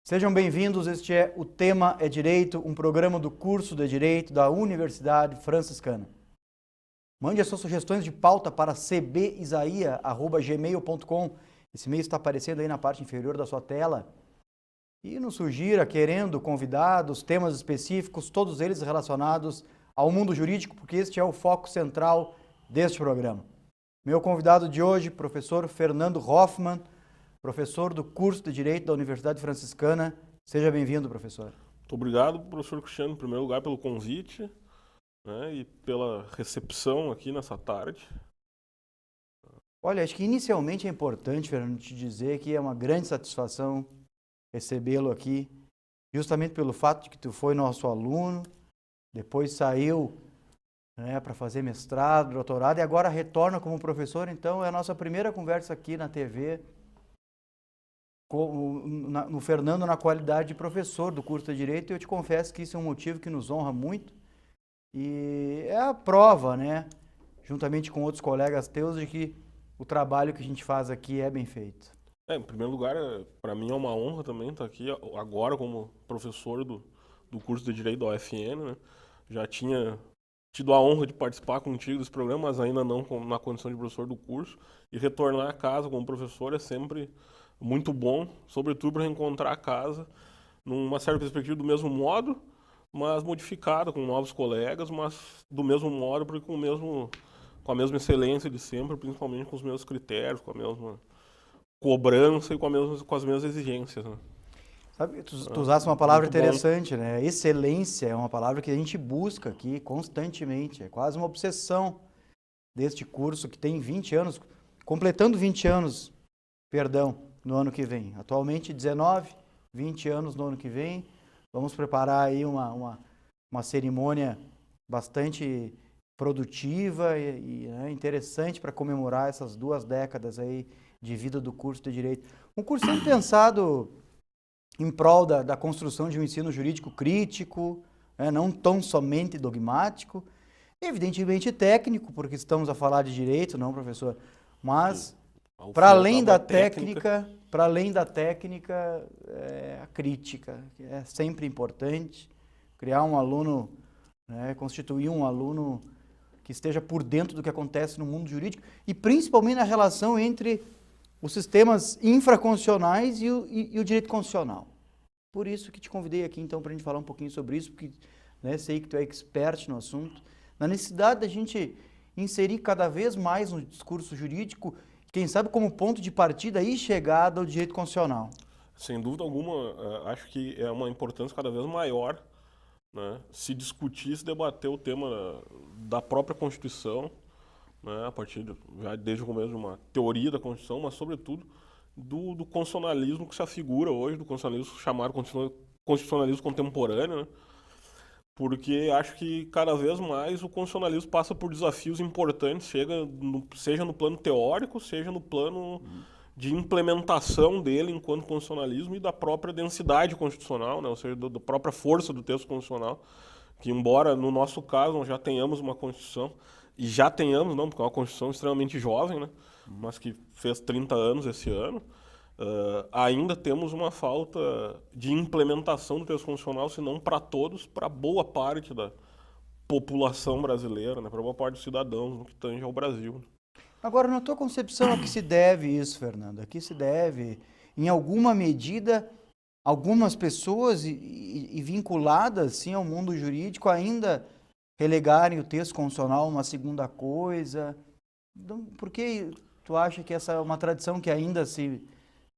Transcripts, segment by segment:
Sejam bem-vindos, este é O Tema é Direito, um programa do curso de Direito da Universidade Franciscana. Mande as suas sugestões de pauta para cbisaia@gmail.com. Esse e-mail está aparecendo aí na parte inferior da sua tela. E nos sugira, querendo convidados, temas específicos, todos eles relacionados ao mundo jurídico, porque este é o foco central deste programa. Meu convidado de hoje, professor Fernando Hoffmann, professor do curso de Direito da Universidade Franciscana. Seja bem-vindo, professor. Muito obrigado, professor Cristiano, em primeiro lugar, pelo convite, né, e pela recepção aqui nessa tarde. Olha, acho que inicialmente é importante, Fernando, te dizer que é uma grande satisfação recebê-lo aqui, justamente pelo fato de que tu foi nosso aluno, depois saiu, né, para fazer mestrado, doutorado e agora retorna como professor. Então é a nossa primeira conversa aqui na TV no Fernando na qualidade de professor do curso de Direito, e eu te confesso que isso é um motivo que nos honra muito e é a prova, né, juntamente com outros colegas teus, de que o trabalho que a gente faz aqui é bem feito. Em primeiro lugar, para mim é uma honra também estar aqui agora como professor do curso de Direito da UFN, né? Já tinha tido a honra de participar contigo desse programa, mas ainda não na condição de professor do curso, e retornar a casa como professor é sempre muito bom, sobretudo para reencontrar a casa numa certa perspectiva do mesmo modo, mas modificada com novos colegas, mas do mesmo modo, porque com a mesma excelência de sempre, principalmente com os mesmos critérios, com a mesma cobrança e com as mesmas exigências, né? Sabe, tu usaste uma palavra Muito bom. interessante, né? Excelência é uma palavra que a gente busca aqui constantemente, é quase uma obsessão deste curso que tem 20 anos, completando 20 anos, perdão, no ano que vem. Atualmente 19, 20 anos no ano que vem. Vamos preparar aí uma cerimônia bastante produtiva e né, interessante para comemorar essas 2 décadas aí de vida do curso de Direito. Um curso sempre pensado em prol da construção de um ensino jurídico crítico, né, não tão somente dogmático, evidentemente técnico, porque estamos a falar de direito, não, professor? Mas para além da técnica, a crítica é sempre importante. Criar um aluno, né, constituir um aluno que esteja por dentro do que acontece no mundo jurídico e principalmente na relação entre os sistemas infraconstitucionais e o direito constitucional. Por isso que te convidei aqui, então, para a gente falar um pouquinho sobre isso, porque né, sei que tu é expert no assunto, na necessidade da gente inserir cada vez mais no discurso jurídico, quem sabe como ponto de partida e chegada ao direito constitucional. Sem dúvida alguma, acho que é uma importância cada vez maior, né, se discutir, se debater o tema da própria Constituição, né, a partir já desde o começo de uma teoria da Constituição, mas sobretudo do constitucionalismo que se afigura hoje, do constitucionalismo chamado constitucionalismo contemporâneo, né, porque acho que cada vez mais o constitucionalismo passa por desafios importantes, seja no plano teórico, seja no plano de implementação dele enquanto constitucionalismo e da própria densidade constitucional, né, ou seja, da própria força do texto constitucional, que embora no nosso caso nós já tenhamos uma Constituição, e já tenhamos, não, porque é uma Constituição extremamente jovem, né, mas que fez 30 anos esse ano, ainda temos uma falta de implementação do texto constitucional, se não para todos, para boa parte da população brasileira, né, para boa parte dos cidadãos no que tange ao Brasil. Agora, na tua concepção, a que se deve isso, Fernando? A que se deve, em alguma medida, algumas pessoas e vinculadas, sim, ao mundo jurídico ainda relegarem o texto constitucional a uma segunda coisa? Então, por que tu acha que essa é uma tradição que ainda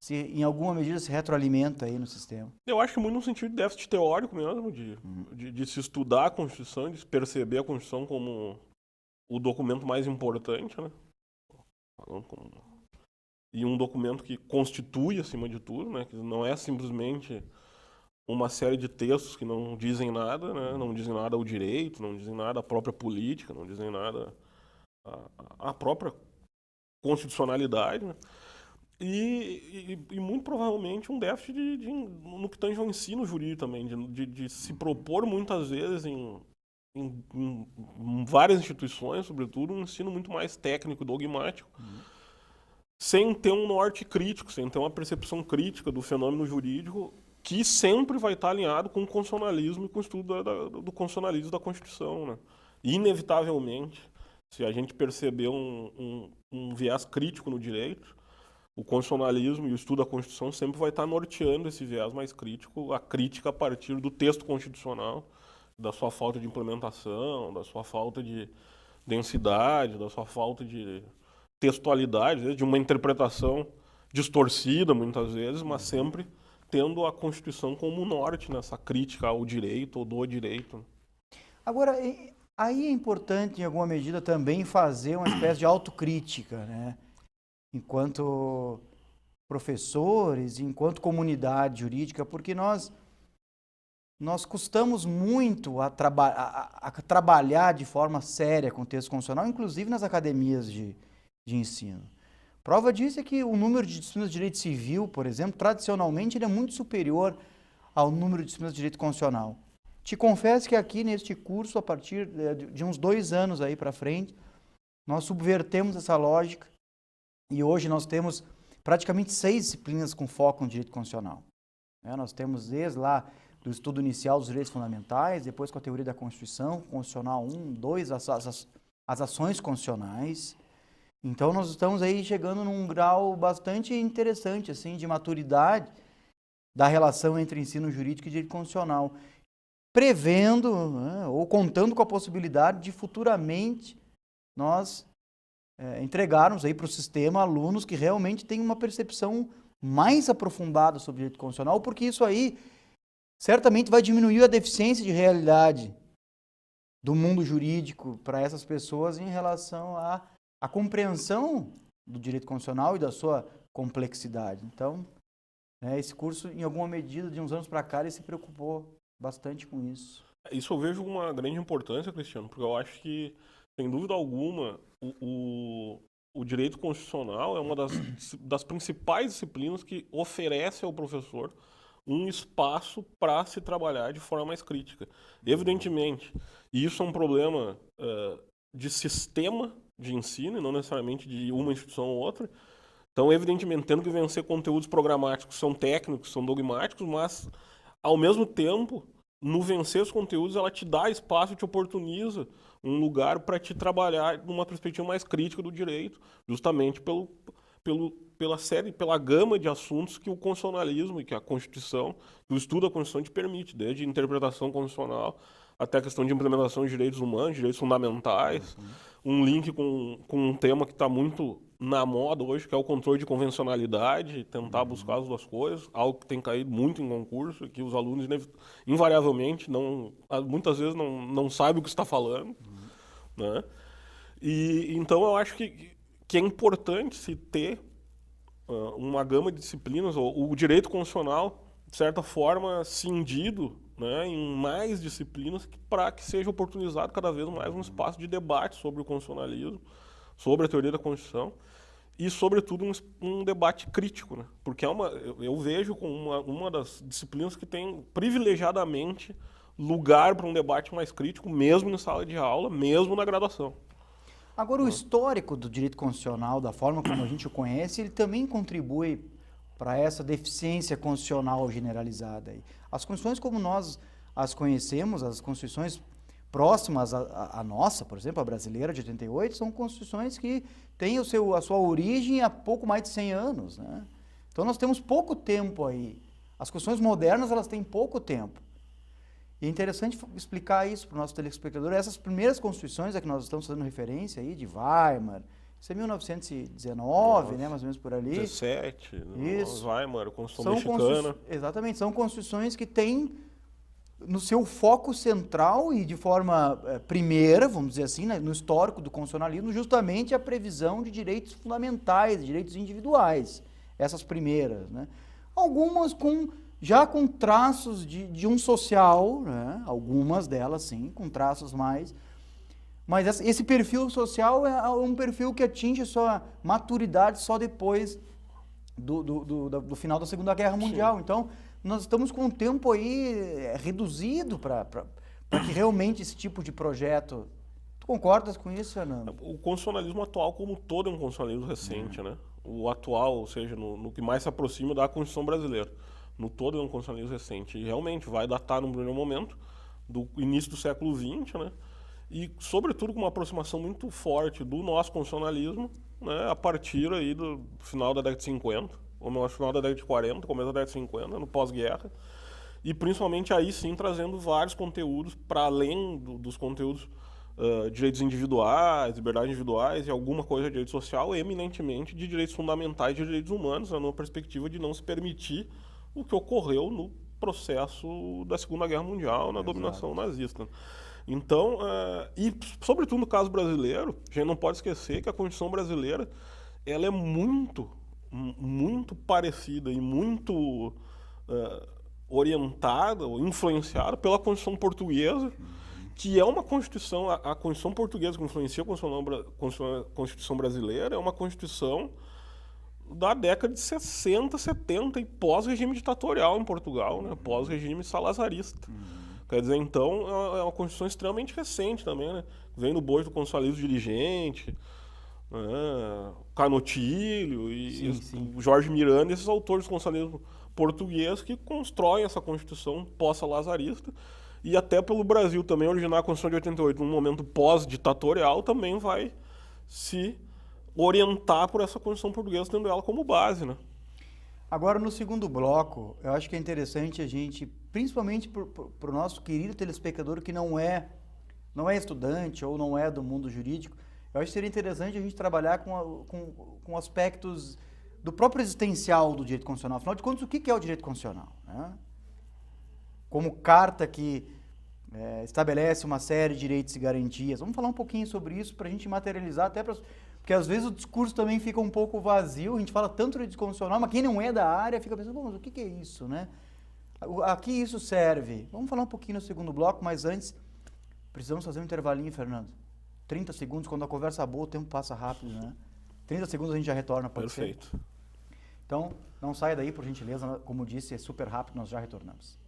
em alguma medida se retroalimenta aí no sistema? Eu acho que muito no sentido de déficit teórico mesmo, de se estudar a Constituição, de se perceber a Constituição como o documento mais importante, né? E um documento que constitui, acima de tudo, né? Que não é simplesmente uma série de textos que não dizem nada, né? Não dizem nada ao direito, não dizem nada à própria política, não dizem nada à própria constitucionalidade, né? E muito provavelmente um déficit no que tange ao ensino jurídico também, de se propor muitas vezes em várias instituições, sobretudo, um ensino muito mais técnico, dogmático, sem ter um norte crítico, sem ter uma percepção crítica do fenômeno jurídico que sempre vai estar alinhado com o constitucionalismo e com o estudo do constitucionalismo da Constituição, né? Inevitavelmente, se a gente perceber um viés crítico no direito, o constitucionalismo e o estudo da Constituição sempre vai estar norteando esse viés mais crítico, a crítica a partir do texto constitucional, da sua falta de implementação, da sua falta de densidade, da sua falta de textualidade, de uma interpretação distorcida muitas vezes, mas sempre tendo a Constituição como norte nessa crítica ao direito ou do direito. Agora, aí é importante, em alguma medida, também fazer uma espécie de autocrítica, né? Enquanto professores, enquanto comunidade jurídica, porque nós custamos muito a trabalhar de forma séria com o texto constitucional, inclusive nas academias de ensino. Prova disso é que o número de disciplinas de direito civil, por exemplo, tradicionalmente ele é muito superior ao número de disciplinas de direito constitucional. Te confesso que aqui neste curso, a partir de uns 2 anos aí para frente, nós subvertemos essa lógica e hoje nós temos praticamente 6 disciplinas com foco no direito constitucional. Nós temos desde lá do estudo inicial dos direitos fundamentais, depois com a teoria da Constituição, Constitucional 1, 2, as ações constitucionais. Então nós estamos aí chegando num grau bastante interessante assim, de maturidade da relação entre ensino jurídico e direito constitucional, prevendo, né, ou contando com a possibilidade de futuramente nós entregarmos aí para o sistema alunos que realmente têm uma percepção mais aprofundada sobre o direito constitucional, porque isso aí certamente vai diminuir a deficiência de realidade do mundo jurídico para essas pessoas em relação à compreensão do direito constitucional e da sua complexidade. Então, esse curso, em alguma medida, de uns anos para cá, ele se preocupou bastante com isso. Isso eu vejo uma grande importância, Cristiano, porque eu acho que, sem dúvida alguma, o direito constitucional é uma das principais disciplinas que oferece ao professor um espaço para se trabalhar de forma mais crítica. Evidentemente, isso é um problema de sistema de ensino, e não necessariamente de uma instituição ou outra. Então, evidentemente, tendo que vencer conteúdos programáticos, são técnicos, são dogmáticos, mas, ao mesmo tempo, no vencer os conteúdos, ela te dá espaço, te oportuniza um lugar para te trabalhar numa perspectiva mais crítica do direito, justamente pela gama de assuntos que o constitucionalismo e que a Constituição, o estudo da Constituição te permite, desde interpretação constitucional até a questão de implementação de direitos humanos, direitos fundamentais, um link com um tema que está muito na moda hoje, que é o controle de convencionalidade, tentar buscar as duas coisas, algo que tem caído muito em concurso, que os alunos invariavelmente, muitas vezes não sabem o que está falando. Né? E então eu acho que é importante se ter uma gama de disciplinas, o direito constitucional, de certa forma, cindido, né, em mais disciplinas para que seja oportunizado cada vez mais um espaço de debate sobre o constitucionalismo, sobre a teoria da Constituição e, sobretudo, um debate crítico, né? Porque eu vejo como uma das disciplinas que tem privilegiadamente lugar para um debate mais crítico, mesmo em sala de aula, mesmo na graduação. Agora, o histórico do direito constitucional, da forma como a gente o conhece, ele também contribui para essa deficiência constitucional generalizada. As constituições como nós as conhecemos, as constituições próximas à nossa, por exemplo, a brasileira de 88, são constituições que têm a sua origem há pouco mais de 100 anos. Né? Então nós temos pouco tempo aí. As constituições modernas, elas têm pouco tempo. E é interessante explicar isso para o nosso telespectador. Essas primeiras constituições a que nós estamos fazendo referência aí, de Weimar, isso é 1919, né, mais ou menos por ali. 17, isso. Weimar, Constituição Mexicana. Exatamente, são constituições que têm no seu foco central e de forma primeira, vamos dizer assim, né, no histórico do constitucionalismo, justamente a previsão de direitos fundamentais, de direitos individuais, essas primeiras. Né? Algumas já com traços de um social, né, algumas delas sim, com traços mais... Mas esse perfil social é um perfil que atinge a sua maturidade só depois do final da Segunda Guerra Mundial. Sim. Então, nós estamos com um tempo aí reduzido para que realmente esse tipo de projeto... Tu concordas com isso, Fernando? O constitucionalismo atual, como todo, é um constitucionalismo recente, né? O atual, ou seja, no que mais se aproxima da Constituição brasileira. no todo é um constitucionalismo recente. E realmente vai datar, no primeiro momento, do início do século XX, né? E, sobretudo, com uma aproximação muito forte do nosso constitucionalismo, né? A partir aí do final da década de 50, ou no final da década de 40, começo da década de 50, no pós-guerra. E, principalmente, aí sim, trazendo vários conteúdos, para além dos conteúdos direitos individuais, liberdades individuais e alguma coisa de direito social, eminentemente de direitos fundamentais e de direitos humanos, né, numa perspectiva de não se permitir o que ocorreu no processo da Segunda Guerra Mundial, na dominação nazista. Então, e sobretudo no caso brasileiro, a gente não pode esquecer que a Constituição brasileira ela é muito parecida e muito orientada ou influenciada pela Constituição portuguesa, que é uma Constituição, a Constituição portuguesa que influencia a Constituição brasileira é uma Constituição da década de 60, 70 e pós-regime ditatorial em Portugal, né? Pós-regime salazarista. Quer dizer, então, é uma Constituição extremamente recente também, né? Vem do bojo do constitucionalismo dirigente, né? Canotilho e Jorge Miranda, esses autores do constitucionalismo português que constroem essa Constituição pós-salazarista. E até pelo Brasil também originar a Constituição de 88 num momento pós-ditatorial também vai se orientar por essa Constituição portuguesa, tendo ela como base, né? Agora, no segundo bloco, eu acho que é interessante a gente, principalmente para o nosso querido telespectador que não é estudante ou não é do mundo jurídico, eu acho que seria interessante a gente trabalhar com aspectos do próprio existencial do direito constitucional. Afinal de contas, o que é o direito constitucional, né? Como carta que estabelece uma série de direitos e garantias. Vamos falar um pouquinho sobre isso para a gente materializar, até porque às vezes o discurso também fica um pouco vazio, a gente fala tanto de direito constitucional, mas quem não é da área fica pensando, mas o que é isso, né? A que isso serve? Vamos falar um pouquinho no segundo bloco, mas antes, precisamos fazer um intervalinho, Fernando. 30 segundos, quando a conversa é boa, o tempo passa rápido, né? 30 segundos a gente já retorna, pode ser? Perfeito. Então, não saia daí, por gentileza, como disse, é super rápido, nós já retornamos.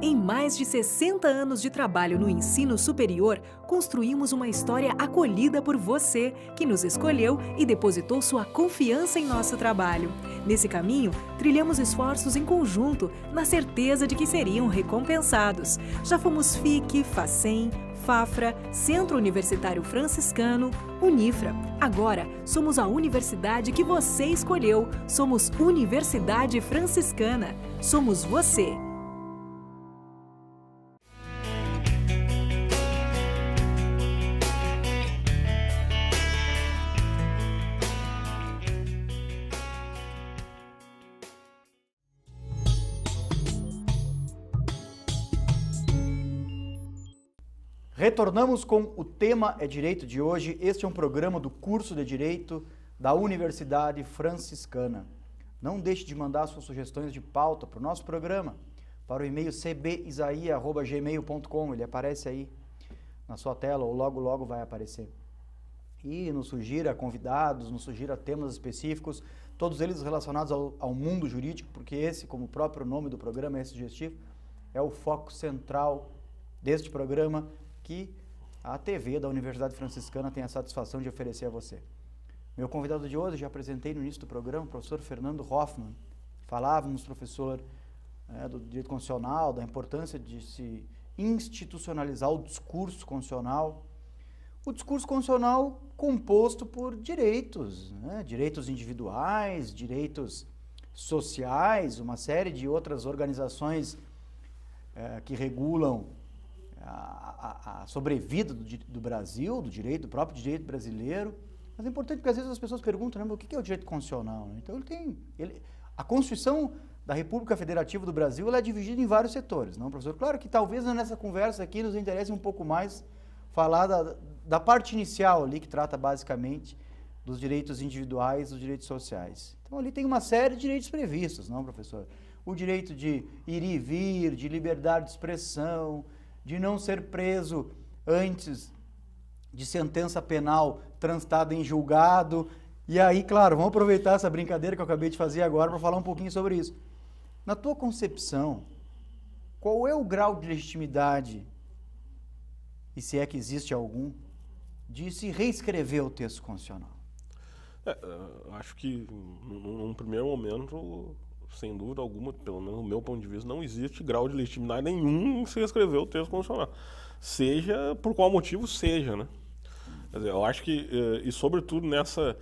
Em mais de 60 anos de trabalho no ensino superior, construímos uma história acolhida por você, que nos escolheu e depositou sua confiança em nosso trabalho. Nesse caminho, trilhamos esforços em conjunto, na certeza de que seriam recompensados. Já fomos FIC, FACEM, FAFRA, Centro Universitário Franciscano, Unifra. Agora, somos a universidade que você escolheu. Somos Universidade Franciscana. Somos você. Retornamos com o Tema é Direito de hoje. Este é um programa do curso de Direito da Universidade Franciscana. Não deixe de mandar suas sugestões de pauta para o nosso programa, para o e-mail cbisaia@gmail.com. Ele aparece aí na sua tela ou logo vai aparecer. E nos sugira convidados, nos sugira temas específicos, todos eles relacionados ao mundo jurídico, porque esse, como o próprio nome do programa é sugestivo, é o foco central deste programa que a TV da Universidade Franciscana tem a satisfação de oferecer a você. Meu convidado de hoje, já apresentei no início do programa, o professor Fernando Hoffmann. Falávamos, professor, do direito constitucional, da importância de se institucionalizar o discurso constitucional. O discurso constitucional composto por direitos, né? Direitos individuais, direitos sociais, uma série de outras organizações que regulam a sobrevida do Brasil, do próprio direito brasileiro. Mas é importante porque às vezes as pessoas perguntam, né, o que é o direito constitucional? Então a Constituição da República Federativa do Brasil ela é dividida em vários setores, não, professor? Claro que talvez nessa conversa aqui nos interesse um pouco mais falar da parte inicial ali, que trata basicamente dos direitos individuais, dos direitos sociais. Então ali tem uma série de direitos previstos, não, professor? O direito de ir e vir, de liberdade de expressão, de não ser preso antes de sentença penal transitada em julgado, E aí, claro, vamos aproveitar essa brincadeira que eu acabei de fazer agora para falar um pouquinho sobre isso. Na tua concepção, qual é o grau de legitimidade, e se é que existe algum, de se reescrever o texto constitucional? Acho que, num primeiro momento, sem dúvida alguma, pelo menos do meu ponto de vista, não existe grau de legitimidade nenhum em se reescrever o texto constitucional. Seja por qual motivo seja, né? Quer dizer, eu acho que, e sobretudo nessa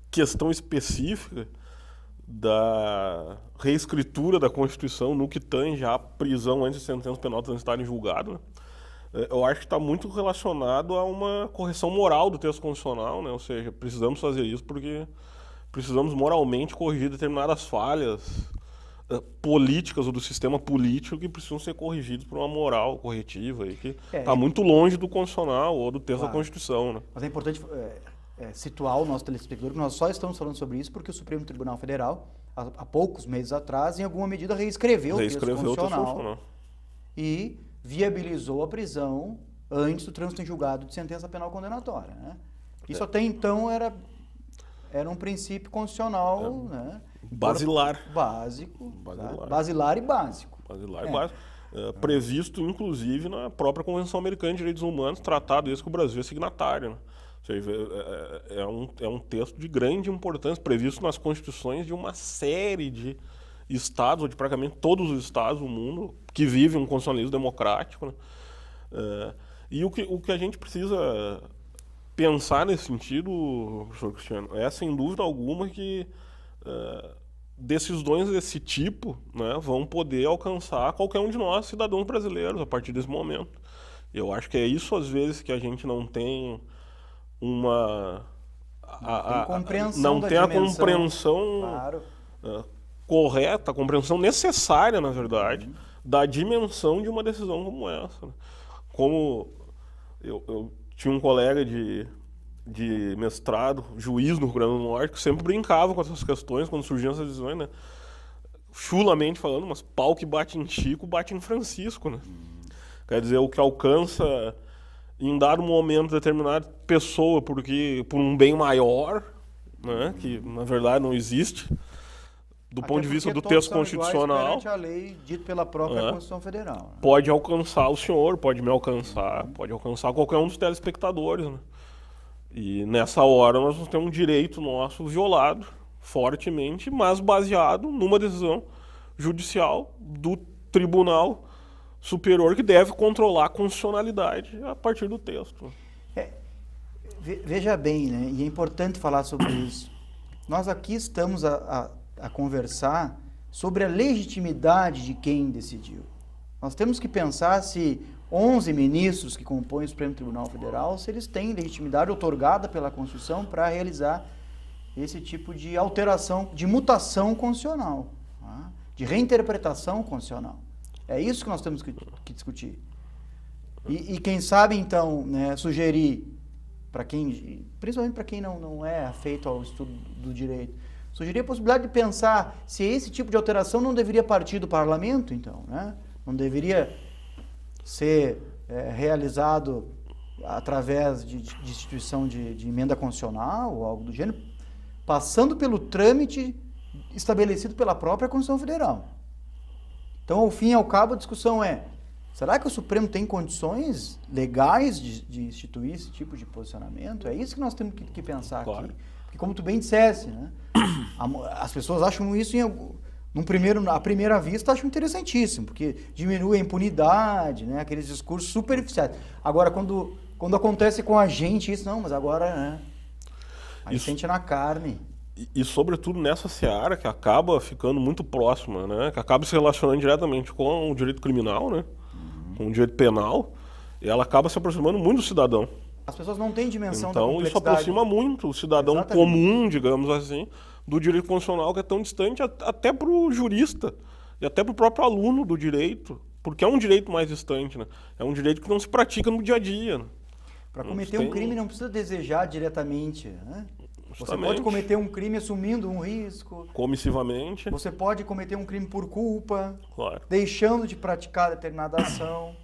questão específica da reescritura da Constituição no que tange à prisão antes de sentença penal transitada em julgado, né? Eu acho que está muito relacionado a uma correção moral do texto constitucional, né? Ou seja, precisamos fazer isso porque precisamos moralmente corrigir determinadas falhas políticas ou do sistema político que precisam ser corrigidos por uma moral corretiva aí, que está muito longe do constitucional ou do texto da Constituição, né? Mas é importante situar o nosso telespectador que nós só estamos falando sobre isso porque o Supremo Tribunal Federal, há poucos meses atrás, em alguma medida reescreveu o texto constitucional e viabilizou a prisão antes do trânsito em julgado de sentença penal condenatória, né? Isso até então era um princípio constitucional, né? Basilar. Básico. Basilar. Tá? Basilar e básico. Basilar e básico. Previsto, inclusive, na própria Convenção Americana de Direitos Humanos, tratado esse que o Brasil é signatário, né? Ou seja, é um texto de grande importância, previsto nas constituições de uma série de estados, ou de praticamente todos os estados do mundo, que vivem um constitucionalismo democrático, né? E o que a gente precisa pensar nesse sentido, professor Cristiano, é sem dúvida alguma que decisões desse tipo, né, vão poder alcançar qualquer um de nós, cidadãos brasileiros, a partir desse momento. Eu acho que é isso, às vezes, que a gente não tem a compreensão claro, correta, a compreensão necessária, na verdade, da dimensão de uma decisão como essa, né? Como eu tinha um colega de mestrado, juiz no Rio Grande do Norte, que sempre brincava com essas questões quando surgiam essas decisões, né? Chulamente falando, mas pau que bate em Chico, bate em Francisco, né? Quer dizer, o que alcança em dado momento determinada pessoa por um bem maior, né? Que na verdade não existe, do ponto de vista do texto constitucional, a lei dita pela própria Constituição Federal, né? Pode alcançar o senhor, pode me alcançar, pode alcançar qualquer um dos telespectadores, né? E nessa hora nós vamos ter um direito nosso violado fortemente, mas baseado numa decisão judicial do Tribunal Superior que deve controlar a constitucionalidade a partir do texto. Veja bem, né? E é importante falar sobre isso. Nós aqui estamos a conversar sobre a legitimidade de quem decidiu. Nós temos que pensar se 11 ministros que compõem o Supremo Tribunal Federal, se eles têm legitimidade otorgada pela Constituição para realizar esse tipo de alteração, de mutação constitucional, tá? De reinterpretação constitucional. É isso que nós temos que discutir. E quem sabe, então, né, sugerir, principalmente para quem não é afeito ao estudo do direito, sugerir a possibilidade de pensar se esse tipo de alteração não deveria partir do parlamento, então, né? Não deveria ser realizado através de instituição de emenda constitucional ou algo do gênero, passando pelo trâmite estabelecido pela própria Constituição Federal. Então, ao fim e ao cabo, a discussão será que o Supremo tem condições legais de instituir esse tipo de posicionamento? É isso que nós temos que pensar aqui. Porque, como tu bem disseste, né, as pessoas acham isso à primeira vista, acham interessantíssimo, porque diminui a impunidade, né, aqueles discursos superficiais. Agora, quando acontece com a gente isso, não, mas agora, né, a gente sente na carne. E, sobretudo, nessa seara que acaba ficando muito próxima, né, que acaba se relacionando diretamente com o direito criminal, né, com o direito penal, e ela acaba se aproximando muito do cidadão. As pessoas não têm dimensão da complexidade. Então, isso aproxima muito o cidadão comum, digamos assim, do direito constitucional, que é tão distante até para o jurista e até para o próprio aluno do direito, porque é um direito mais distante, né? É um direito que não se pratica no dia a dia, né? Para cometer um crime não precisa desejar diretamente, né? Você pode cometer um crime assumindo um risco. Comissivamente. Você pode cometer um crime por culpa, claro, deixando de praticar determinada ação.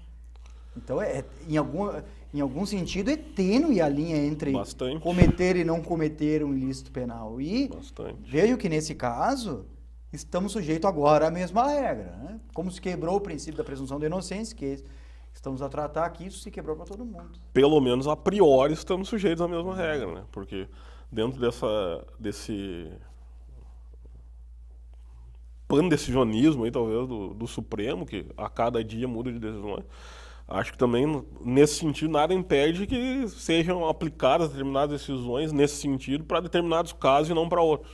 Então, em algum sentido, é tênue a linha entre Bastante. cometer e não cometer um ilícito penal. E Bastante. vejo que, nesse caso, estamos sujeitos agora à mesma regra. Né? Como se quebrou o princípio da presunção de inocência, que estamos a tratar aqui, isso se quebrou para todo mundo. Pelo menos a priori estamos sujeitos à mesma regra, né? Porque dentro desse pandecisionismo aí, talvez, do Supremo, que a cada dia muda de decisões, acho que também, nesse sentido, nada impede que sejam aplicadas determinadas decisões nesse sentido para determinados casos e não para outros.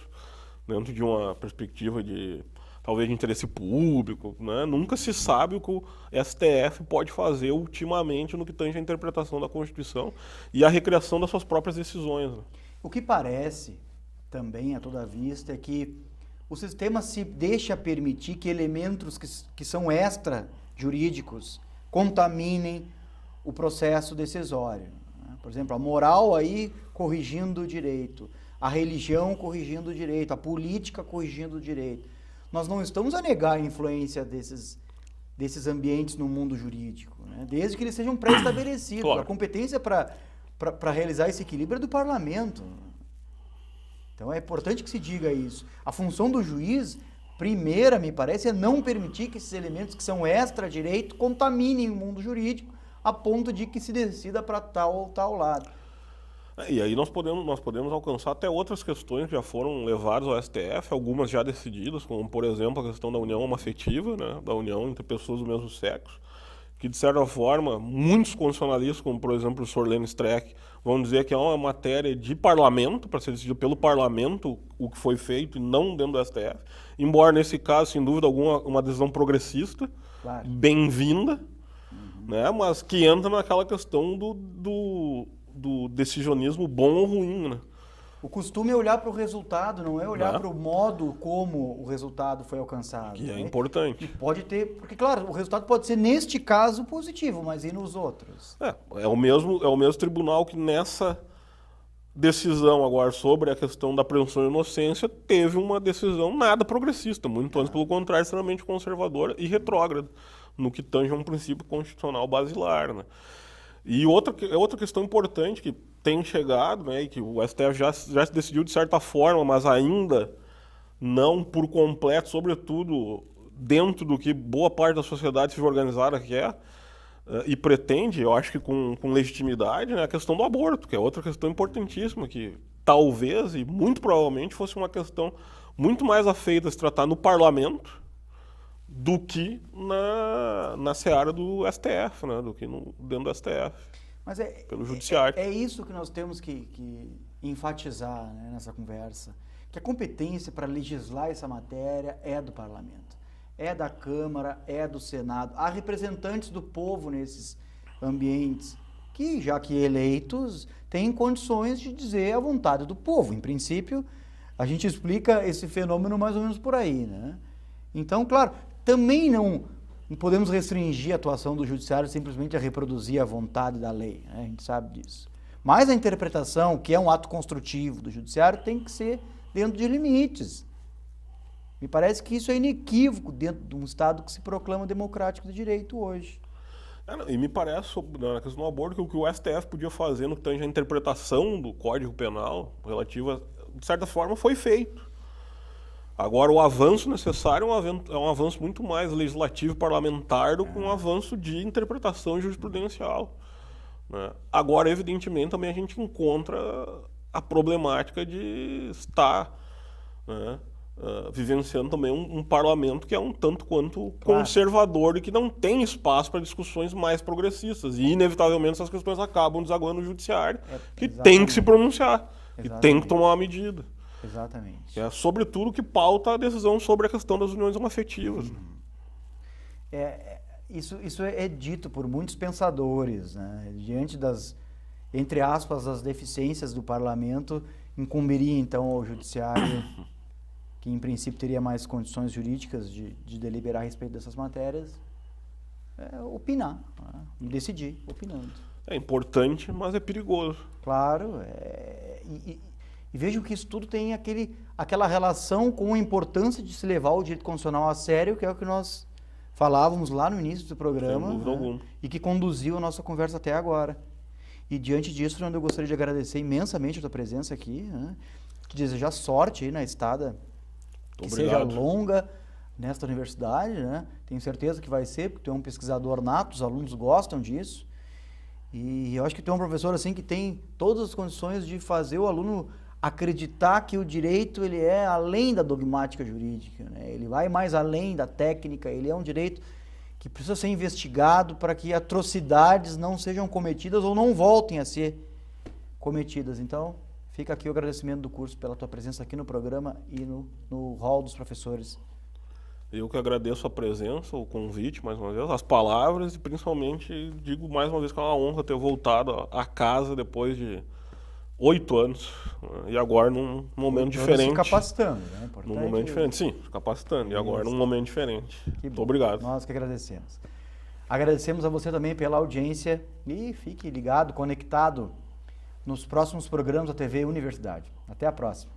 Dentro de uma perspectiva de, talvez, de interesse público, né? Nunca se sabe o que o STF pode fazer ultimamente no que tange à interpretação da Constituição e à recriação das suas próprias decisões. Né? O que parece, também a toda vista, é que o sistema se deixa permitir que elementos que são extra-jurídicos contaminem o processo decisório. Por exemplo, a moral aí corrigindo o direito, a religião corrigindo o direito, a política corrigindo o direito. Nós não estamos a negar a influência desses ambientes no mundo jurídico, né? Desde que eles sejam pré-estabelecidos. Claro. A competência para realizar esse equilíbrio é do parlamento. Então é importante que se diga isso. A função do juiz, primeira, me parece, é não permitir que esses elementos que são extra-direito contaminem o mundo jurídico a ponto de que se decida para tal ou tal lado. E aí nós podemos alcançar até outras questões que já foram levadas ao STF, algumas já decididas, como, por exemplo, a questão da união homoafetiva, né, da união entre pessoas do mesmo sexo, que, de certa forma, muitos constitucionalistas, como, por exemplo, o Sr. Lênin Streck, vão dizer que é uma matéria de parlamento, para ser decidido pelo parlamento o que foi feito, e não dentro do STF, embora, nesse caso, sem dúvida alguma, uma decisão progressista, Claro. bem-vinda, né, mas que entra naquela questão do decisionismo bom ou ruim, né? O costume é olhar para o resultado, não é olhar Né? para o modo como o resultado foi alcançado. Que é né? importante. E pode ter, porque claro, o resultado pode ser neste caso positivo, mas e nos outros? É o mesmo tribunal que nessa decisão agora sobre a questão da presunção de inocência teve uma decisão nada progressista, muito antes, pelo contrário, extremamente conservadora e retrógrada, no que tange a um princípio constitucional basilar, né? E outra questão importante que tem chegado, né, e que o STF já se decidiu de certa forma, mas ainda não por completo, sobretudo dentro do que boa parte da sociedade civil organizada quer e pretende, eu acho que com legitimidade, né, a questão do aborto, que é outra questão importantíssima, que talvez e muito provavelmente fosse uma questão muito mais afeita a se tratar no parlamento do que na seara do STF, né, do que dentro do STF. Mas pelo judiciário. É isso que nós temos que enfatizar, né, nessa conversa, que a competência para legislar essa matéria é do parlamento, é da Câmara, é do Senado. Há representantes do povo nesses ambientes que, já que eleitos, têm condições de dizer a vontade do povo. Em princípio, a gente explica esse fenômeno mais ou menos por aí, né? Então, claro, também não podemos restringir a atuação do judiciário simplesmente a reproduzir a vontade da lei, né? A gente sabe disso. Mas a interpretação, que é um ato construtivo do judiciário, tem que ser dentro de limites. Me parece que isso é inequívoco dentro de um Estado que se proclama democrático de direito hoje. E me parece, na questão do aborto, que o que o STF podia fazer no que tange a interpretação do Código Penal relativa, de certa forma, foi feito. Agora, o avanço necessário é um avanço muito mais legislativo parlamentar do que um avanço de interpretação jurisprudencial, né? Agora, evidentemente, também a gente encontra a problemática de estar, né, vivenciando também um parlamento que é um tanto quanto conservador e que não tem espaço para discussões mais progressistas. E, inevitavelmente, essas questões acabam desaguando no judiciário, que tem que se pronunciar, que tem que tomar uma medida. Exatamente. É sobretudo que pauta a decisão sobre a questão das uniões homoafetivas. Isso é dito por muitos pensadores, né? Diante das, entre aspas, das deficiências do parlamento, incumbiria então ao judiciário, que em princípio teria mais condições jurídicas de deliberar a respeito dessas matérias, opinar, né? E decidir opinando. É importante, mas é perigoso. Claro, e vejo que isso tudo tem aquela relação com a importância de se levar o direito constitucional a sério, que é o que nós falávamos lá no início do programa, Sem dúvida alguma. e que conduziu a nossa conversa até agora. E diante disso, Fernando, eu gostaria de agradecer imensamente a tua presença aqui, né? Te desejar sorte aí na estada, que seja Obrigado. longa nesta universidade, né? Tenho certeza que vai ser, porque tu é um pesquisador nato, os alunos gostam disso. E eu acho que tu é um professor assim que tem todas as condições de fazer o aluno acreditar que o direito ele é além da dogmática jurídica, né? Ele vai mais além da técnica, ele é um direito que precisa ser investigado para que atrocidades não sejam cometidas ou não voltem a ser cometidas. Então, fica aqui o agradecimento do curso pela tua presença aqui no programa e no hall dos professores. Eu que agradeço a presença, o convite, mais uma vez, as palavras e principalmente digo mais uma vez que é uma honra ter voltado a casa depois de 8 anos, né? E agora num momento diferente. Se capacitando, né? Importante. Num momento diferente, sim, capacitando. E agora num momento diferente. Muito obrigado. Nós que agradecemos. Agradecemos a você também pela audiência e fique ligado, conectado nos próximos programas da TV Universidade. Até a próxima.